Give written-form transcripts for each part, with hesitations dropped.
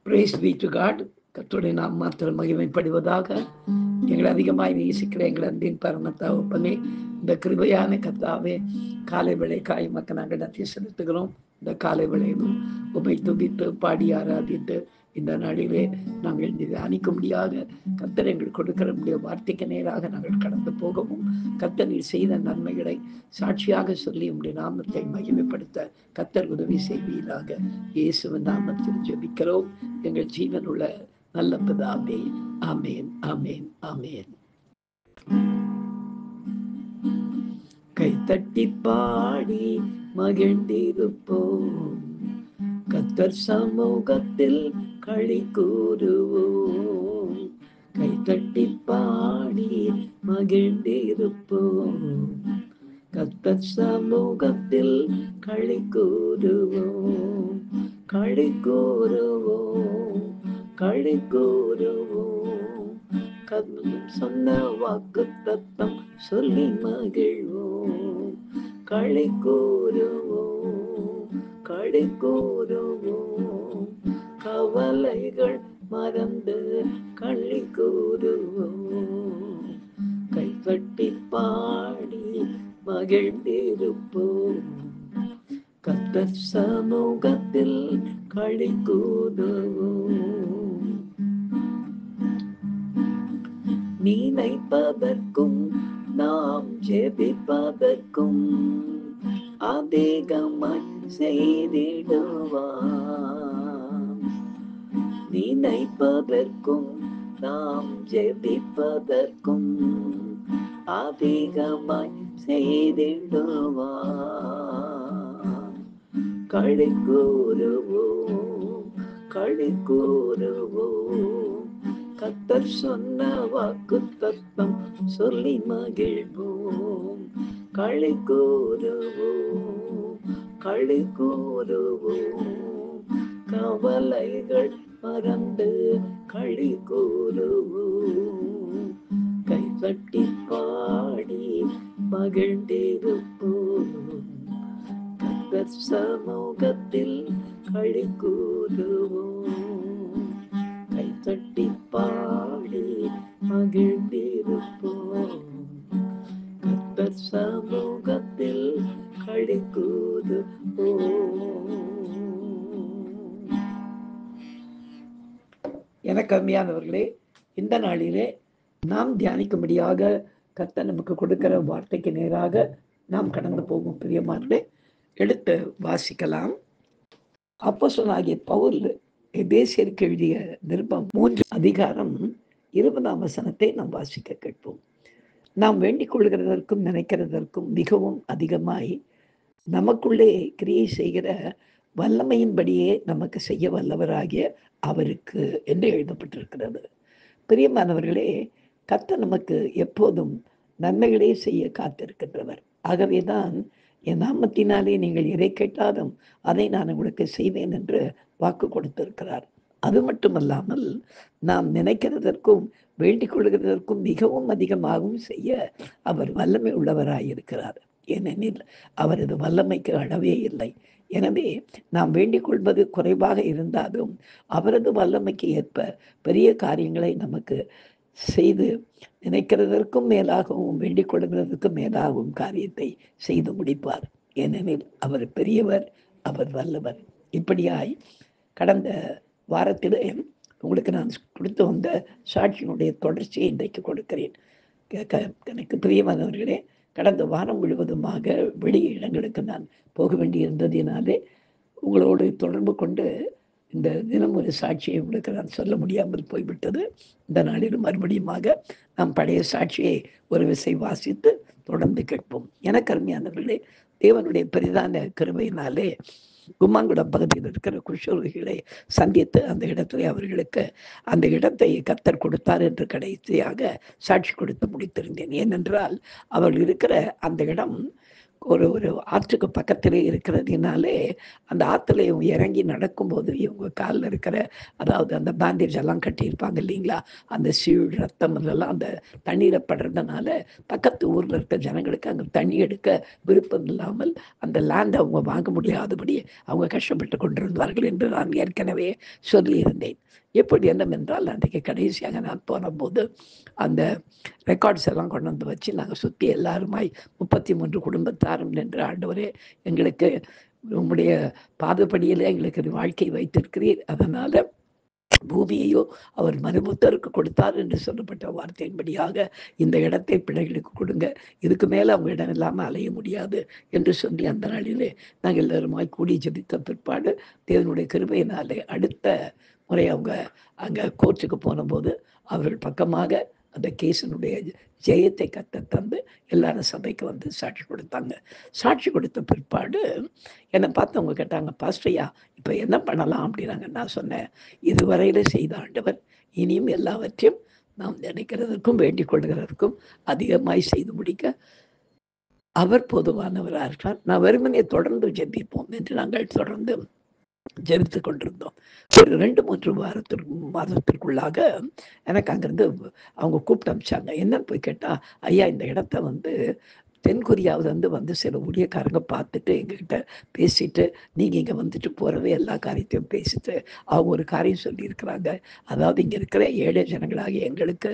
Praise be to God. கர்த்தருடைய நாமத்தில் மகிமைப்படுவதாக. எங்களை அதிகமாய் நேசிக்கிற எங்கள் அன்பின் பரமத்தாவப்பனே, இந்த கிருபையான கர்த்தாவே, காலை வேளைக்காய் மக்கள் நாங்கள் நன்றி செலுத்துகிறோம். இந்த காலை வேளையிலும் உம்மை துதித்து பாடி ஆராதித்து இந்த நாளிலே நாங்கள் தியானிக்க முடியாத கர்த்தர் எங்களுக்கு கொடுக்கிற முடிய வார்த்தைக்கு நேராக நாங்கள் கடந்து போகவும், கர்த்தர் நீர் செய்த நன்மைகளை சாட்சியாக சொல்லி உம்முடைய நாமத்தை மகிமைப்படுத்த கர்த்தர் உதவி செய்வீராக. இயேசுவின் நாமத்தில் ஜெபிக்கிறோம் எங்கள் ஜீவனுள்ள நல்ல பிதாவே. ஆமேன், ஆமேன், ஆமேன். கைத்தட்டி பாடி மகிழ்ந்திருப்போம், கர்த்தர் சமூகத்தில் களி கூறுவோம். கைத்தட்டி பாடி மகிழ்ந்திருப்போம், கர்த்தர் சமூகத்தில் களி கூறுவோம். களி கூறுவோம், களி கூறுவோம், கர்த்தர் சொன்ன வாக்கு தத்தம் சொல்லி மகிழ்வோம். களி கூறுவோம், களி கூறுவோம், கவலைகள் மறந்து களி கூறுவோம். கைத்தட்டி பாடி மகிழ்ந்திருப்போம், கர்த்தர் சமூகத்தில் களி கூறுவோம். நினைப்பதற்கும் நாம் ஜெபிப்பதற்கும் அதிகமாய் செய்திடுவார். நினைப்பதற்கும் நாம் ஜெபிப்பதற்கும் அதிகமாய் செய்திடுவார். களி கூறுவோம், களி கூறுவோம், கர்த்தர் சொன்ன வாக்கு தத்தம் சொல்லி மகிழ்வோம். களி கூறுவோம், களி கூறுவோம், கவலைகள் மறந்து களி கூறுவோம். கைத்தட்டி பாடி மகிழ்ந்திருப்போம், கர்த்தர் சமூகத்தில் களி கூறுவோம். கைத்தட்டி பாடி மகிழ்ந்திருப்போம், கர்த்தர் சமூகத்தில் களி கூறுவோம். எனக்கு அருமையானவர்களே, இந்த நாளிலே நாம் தியானிக்கும்படியாக கர்த்தர் நமக்கு கொடுக்கிற வார்த்தைக்கு நேராக நாம் கடந்து போகும். பிரியமானவர்களே, எடுத்து வாசிக்கலாம். அப்போஸ்தலனாகிய பவுல் எபேசியருக்கு எழுதிய நிருபம் 3:20 நாம் வாசிக்க கேட்போம். நாம் வேண்டிக் கொள்கிறதற்கும் நினைக்கிறதற்கும் மிகவும் அதிகமாய் நமக்குள்ளே கிரியை செய்கிற வல்லமையின்படியே நமக்கு செய்ய வல்லவராகிய அவருக்கு என்று எழுதப்பட்டிருக்கிறது. பிரியமானவர்களே, கர்த்தர் நமக்கு எப்போதும் நன்மைகளே செய்ய காத்திருக்கின்றவர். ஆகவேதான் என் நாமத்தினாலே நீங்கள் எதை கேட்டாலும் அதை நான் உங்களுக்கு செய்வேன் என்று வாக்கு கொடுத்திருக்கிறார். அது மட்டுமல்லாமல் நாம் நினைக்கிறதற்கும் வேண்டிக் கொள்கிறதற்கும் மிகவும் அதிகமாகவும் செய்ய அவர் வல்லமை உள்ளவராயிருக்கிறார். ஏனெனில் அவரது வல்லமைக்கு அளவே இல்லை. எனவே நாம் வேண்டிக் கொள்வது குறைவாக இருந்தாலும் அவரது வல்லமைக்கு ஏற்ப பெரிய காரியங்களை நமக்கு செய்து நினைக்கிறதற்கும் மேலாகவும் வேண்டிக் கொள்கிறதற்கும் மேலாகவும் காரியத்தை செய்து முடிப்பார். ஏனெனில் அவர் பெரியவர், அவர் வல்லவர். இப்படியாய் கடந்த வாரத்திலே உங்களுக்கு நான் கொடுத்து வந்த சாட்சியினுடைய தொடர்ச்சியை இன்றைக்கு கொடுக்கிறேன். எனக்கு பிரியமானவர்களே, கடந்த வாரம் முழுவதுமாக வெளி இடங்களுக்கு நான் போக வேண்டியிருந்ததினாலே உங்களோடு தொடர்பு கொண்டு இந்த தினம் ஒரு சாட்சியை உங்களுக்கு நான் சொல்ல முடியாமல் போய்விட்டது. இந்த நாளிலும் மறுபடியுமாக நாம் பழைய சாட்சியை ஒரு விசை வாசித்து தொடர்ந்து கேட்போம். எனக்கு அருமையானவர்களே, தேவனுடைய பெரிதான கிருபையினாலே கும்மாங்குளம் பகுதியில் இருக்கிற குஷ்ரோகிகளை சந்தித்து அந்த இடத்துல அவர்களுக்கு அந்த இடத்தை கர்த்தர் கொடுத்தார் என்று கடைசியாக சாட்சி கொடுத்து முடித்திருந்தேன். ஏனென்றால் அவர்கள் இருக்கிற அந்த இடம் ஒரு ஒரு ஆற்றுக்கு பக்கத்திலே இருக்கிறதுனாலே, அந்த ஆத்துல இவங்க இறங்கி நடக்கும்போது, இவங்க கால்ல இருக்கிற அதாவது அந்த பேண்டேஜ் எல்லாம் கட்டியிருப்பாங்க இல்லைங்களா? அந்த சீழ், ரத்தம் இதெல்லாம் அந்த தண்ணீல படுறதுனால, பக்கத்து ஊர்ல இருக்க ஜனங்களுக்கு அங்க தண்ணி எடுக்க விருப்பம் இல்லாமல், அந்த லேண்ட அவங்க வாங்க முடியாதபடி அவங்க கஷ்டப்பட்டு கொண்டிருந்தார்கள் என்று நான் ஏற்கனவே சொல்லியிருந்தேன். எப்படி என்னவென்றால், அன்றைக்கு கடைசியாக நான் போனபோது, அந்த ரெக்கார்ட்ஸ் எல்லாம் கொண்டு வந்து வச்சு நாங்க சுத்தி எல்லாருமாய் 33 குடும்பத்தாரும் நின்று, ஆண்டவரே எங்களுக்கு உம்முடைய பாதப்படியிலே எங்களுக்கு ஒரு வாழ்க்கை வைத்திருக்கிறீர். அதனால பூமியையோ அவர் மனுபுத்தருக்கு கொடுத்தார் என்று சொல்லப்பட்ட வார்த்தையின்படியாக இந்த இடத்தை பிள்ளைகளுக்கு கொடுங்க. இதுக்கு மேல அவங்க இடம் இல்லாம அலைய முடியாது என்று சொல்லி அந்த நாளிலே நாங்கள் எல்லாருமாய் கூடி ஜெபித்த பிற்பாடு தேவனுடைய கிருபையினாலே அடுத்த முறை அவங்க அங்க கோர்ட்டுக்கு போனபோது அவர்கள் பக்கமாக அந்த கேஸினுடைய ஜெயத்தை கத்த தந்து எல்லாரும் சபைக்கு வந்து சாட்சி கொடுத்தாங்க. சாட்சி கொடுத்த பிற்பாடு என்னை பார்த்து அவங்க கேட்டாங்க, பாஸ்டர்யா இப்போ என்ன பண்ணலாம் அப்படின்னாங்க. நான் சொன்னேன், இதுவரையில செய்த ஆண்டவர் இனியும் எல்லாவற்றையும் நாம் நினைக்கிறதற்கும் வேண்டிக் கொள்கிறதற்கும் அதிகமாய் செய்து முடிக்க அவர் போதுமானவராக இருக்கிறார். நான் வெறுமனே தொடர்ந்து ஜெபிப்போம் என்று நாங்கள் தொடர்ந்து ஜெபித்து கொண்டிருந்தோம். ஒரு 2, 3 மாதத்திற்குள்ளாக எனக்கு அங்கிருந்து அவங்க கூப்பிட்டு அனுப்பிச்சாங்க. என்னன்னு போய் கேட்டா, ஐயா இந்த இடத்த வந்து தென்கொரியாவிலேருந்து வந்து சில ஊழியக்காரங்க பார்த்துட்டு எங்ககிட்ட பேசிட்டு, நீங்க இங்க வந்துட்டு போறவே எல்லா காரியத்தையும் பேசிட்டு, அவங்க ஒரு காரியம் சொல்லியிருக்கிறாங்க. அதாவது இங்க இருக்கிற ஏழை ஜனங்களாகிய எங்களுக்கு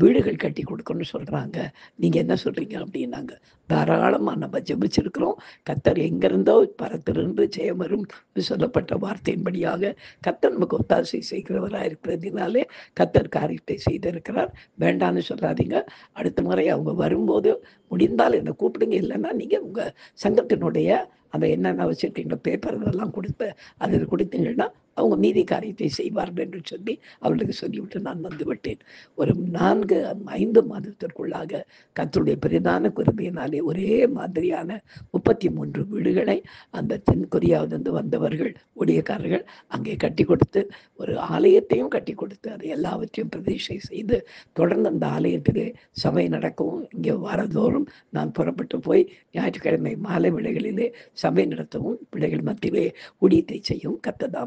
வீடுகள் கட்டி கொடுக்கணும்னு சொல்றாங்க. நீங்க என்ன சொல்றீங்க அப்படின்னாங்க. தாராளமா நம்ம ஜெபிச்சிருக்கிறோம். கர்த்தர் எங்கிருந்தோ பரத்திலிருந்து ஜெயம் வரும் சொல்லப்பட்ட வார்த்தையின்படியாக கர்த்தர் நமக்கு ஒத்தாசை செய்கிறவராக இருக்கிறதுனாலே கர்த்தர் காரியத்தை செய்திருக்கிறார். வேண்டான்னு சொல்லாதீங்க. அடுத்த முறை அவங்க வரும்போது முடிந்தால் என்னை கூப்பிடுங்க. இல்லைன்னா நீங்க உங்க சங்கத்தினுடைய அந்த என்னென்ன வச்சிருக்கீங்க பேப்பர் இதெல்லாம் கொடுத்து அதில் கொடுத்தீங்கன்னா அவங்க மீதி காரியத்தை செய்வார்கள் என்று சொல்லி அவர்களுக்கு சொல்லிவிட்டு நான் வந்து விட்டேன். ஒரு 4, 5 மாதத்திற்குள்ளாக கர்த்தருடைய பெரிதான கிருபையினாலே ஒரே மாதிரியான 33 வீடுகளை அந்த தென்கொரியாவிலிருந்து வந்தவர்கள் ஊழியக்காரர்கள் அங்கே கட்டி கொடுத்து, ஒரு ஆலயத்தையும் கட்டி கொடுத்து, அதை எல்லாவற்றையும் பிரதிஷ்டை செய்து தொடர்ந்து அந்த ஆலயத்திலே சபை நடக்கவும், இங்கே வாரந்தோறும் நான் புறப்பட்டு போய் ஞாயிற்றுக்கிழமை மாலை வேளைகளிலே சபை நடத்தவும், பிள்ளைகள் மத்தியிலே ஊழியத்தை செய்யவும் கர்த்தர்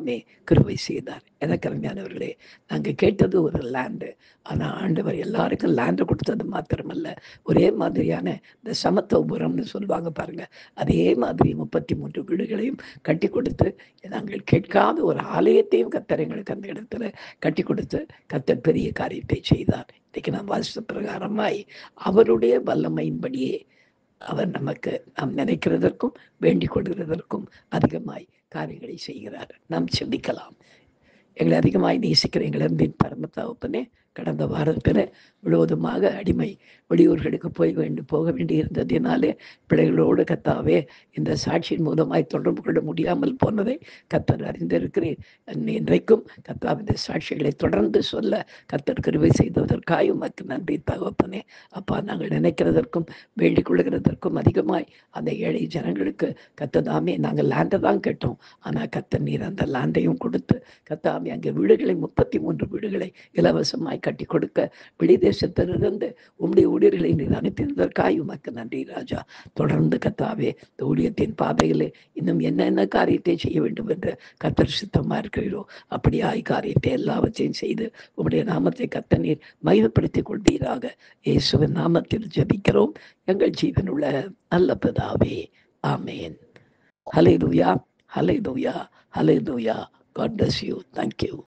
கிருபை செய்தார். எனக்கு அருமையானவர்களே, நாங்க கேட்டது ஒரு லேண்டு. ஆனா ஆண்டவர் எல்லாருக்கும் லேண்டு கொடுத்தது மாத்திரமல்ல, ஒரே மாதிரியான இந்த சமத்துவபுரம்னு சொல்லுவாங்க பாருங்க, அதே மாதிரி 33 வீடுகளையும் கட்டி கொடுத்து, நாங்கள் கேட்காத ஒரு ஆலயத்தையும் கர்த்தர் எங்களுக்கு அந்த இடத்துல கட்டி கொடுத்து, கர்த்தர் பெரிய காரியத்தை செய்தார். இன்னைக்கு நாம் வாசித்த பிரகாரமாய் அவருடைய வல்லமையின்படியே அவர் நமக்கு நாம் நினைக்கிறதற்கும் வேண்டிக் கொள்கிறதற்கும் அதிகமாய் காரியங்களை செய்கிறார். நாம் சிந்திக்கலாம். எங்களை அதிகமாய் நேசிக்கிற எங்கள் அன்பின் பரம தகப்பனே, கடந்த வாரத்தில் முழுவதுமாக அடிமை வெளியூர்களுக்கு போக வேண்டி இருந்ததினாலே பிள்ளைகளோடு கர்த்தாவே இந்த சாட்சியின் மூலமாய் தொடர்பு கொள்ள முடியாமல் போனதை கர்த்தர் அறிந்திருக்கிறேன். இன்றைக்கும் கர்த்தாவே இந்த சாட்சிகளை தொடர்ந்து சொல்ல கர்த்தர் கிருபை செய்ததற்காக உமக்கு நன்றி தகப்பனே. அப்பா, நாங்கள் நினைக்கிறதற்கும் வேண்டிக் கொள்கிறதற்கும் அதிகமாய் அந்த ஏழை ஜனங்களுக்கு கர்த்ததாமே நாங்கள் லேண்டை தான் கேட்டோம். ஆனால் கர்த்தர் நீர் அந்த லேண்டையும் கொடுத்து கர்த்தாவே அங்கே வீடுகளை 33 வீடுகளை இலவசமாய் கட்டி கொடுக்க வெளிதேசத்திலிருந்து உம்முடைய ஊழியர்களை நீர் அனுப்பினதற்காக உமக்கு நன்றி ராஜா. தொடர்ந்து கர்த்தாவே இந்த ஊழியத்தின் பாதையிலே இன்னும் என்னென்ன காரியத்தை செய்ய வேண்டும் என்று கர்த்தர் சித்தமாக இருக்கிறீரோ அப்படியாய் காரியத்தை எல்லாவற்றையும் செய்து உம்முடைய நாமத்தை கர்த்தர் நீர் மகிமைப்படுத்திக் கொள்வீராக. இயேசுவின் நாமத்தில் ஜெபிக்கிறோம் எங்கள் ஜீவனுள்ள நல்ல பிதாவே, ஆமென். ஹல்லேலூயா, ஹல்லேலூயா, ஹல்லேலூயா. God bless you. Thank you.